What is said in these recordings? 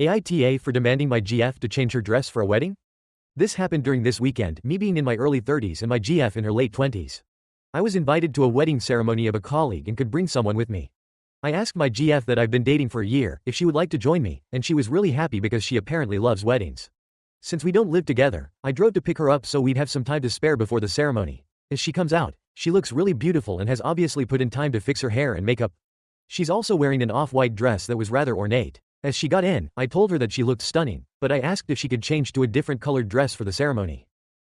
AITA for demanding my GF to change her dress for a wedding? This happened during this weekend, me being in my early 30s and my GF in her late 20s. I was invited to a wedding ceremony of a colleague and could bring someone with me. I asked my GF that I've been dating for a year if she would like to join me, and she was really happy because she apparently loves weddings. Since we don't live together, I drove to pick her up so we'd have some time to spare before the ceremony. As she comes out, she looks really beautiful and has obviously put in time to fix her hair and makeup. She's also wearing an off-white dress that was rather ornate. As she got in, I told her that she looked stunning, but I asked if she could change to a different colored dress for the ceremony.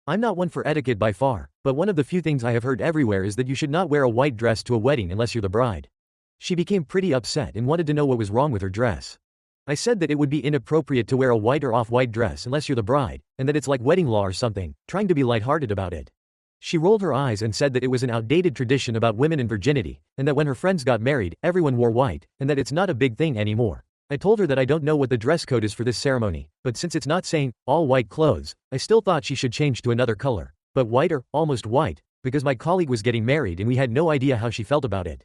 I'm not one for etiquette by far, but one of the few things I have heard everywhere is that you should not wear a white dress to a wedding unless you're the bride. She became pretty upset and wanted to know what was wrong with her dress. I said that it would be inappropriate to wear a white or off-white dress unless you're the bride, and that it's like wedding law or something, trying to be lighthearted about it. She rolled her eyes and said that it was an outdated tradition about women and virginity, and that when her friends got married, everyone wore white, and that it's not a big thing anymore. I told her that I don't know what the dress code is for this ceremony, but since it's not saying, all white clothes, I still thought she should change to another color, but white or almost white, because my colleague was getting married and we had no idea how she felt about it.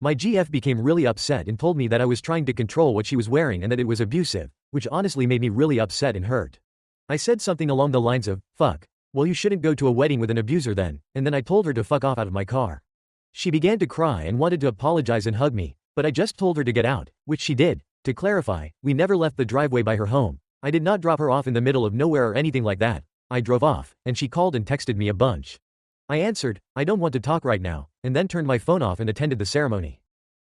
My GF became really upset and told me that I was trying to control what she was wearing and that it was abusive, which honestly made me really upset and hurt. I said something along the lines of, fuck, well you shouldn't go to a wedding with an abuser then, and then I told her to fuck off out of my car. She began to cry and wanted to apologize and hug me, but I just told her to get out, which she did. To clarify, we never left the driveway by her home. I did not drop her off in the middle of nowhere or anything like that. I drove off, and she called and texted me a bunch. I answered, I don't want to talk right now, and then turned my phone off and attended the ceremony.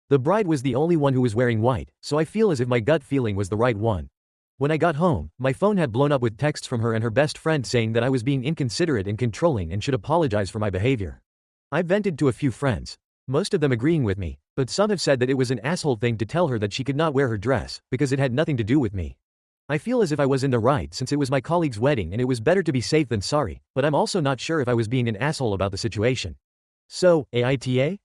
The bride was the only one who was wearing white, so I feel as if my gut feeling was the right one. When I got home, my phone had blown up with texts from her and her best friend saying that I was being inconsiderate and controlling and should apologize for my behavior. I vented to a few friends, most of them agreeing with me, but some have said that it was an asshole thing to tell her that she could not wear her dress, because it had nothing to do with me. I feel as if I was in the right since it was my colleague's wedding and it was better to be safe than sorry, but I'm also not sure if I was being an asshole about the situation. So, AITA?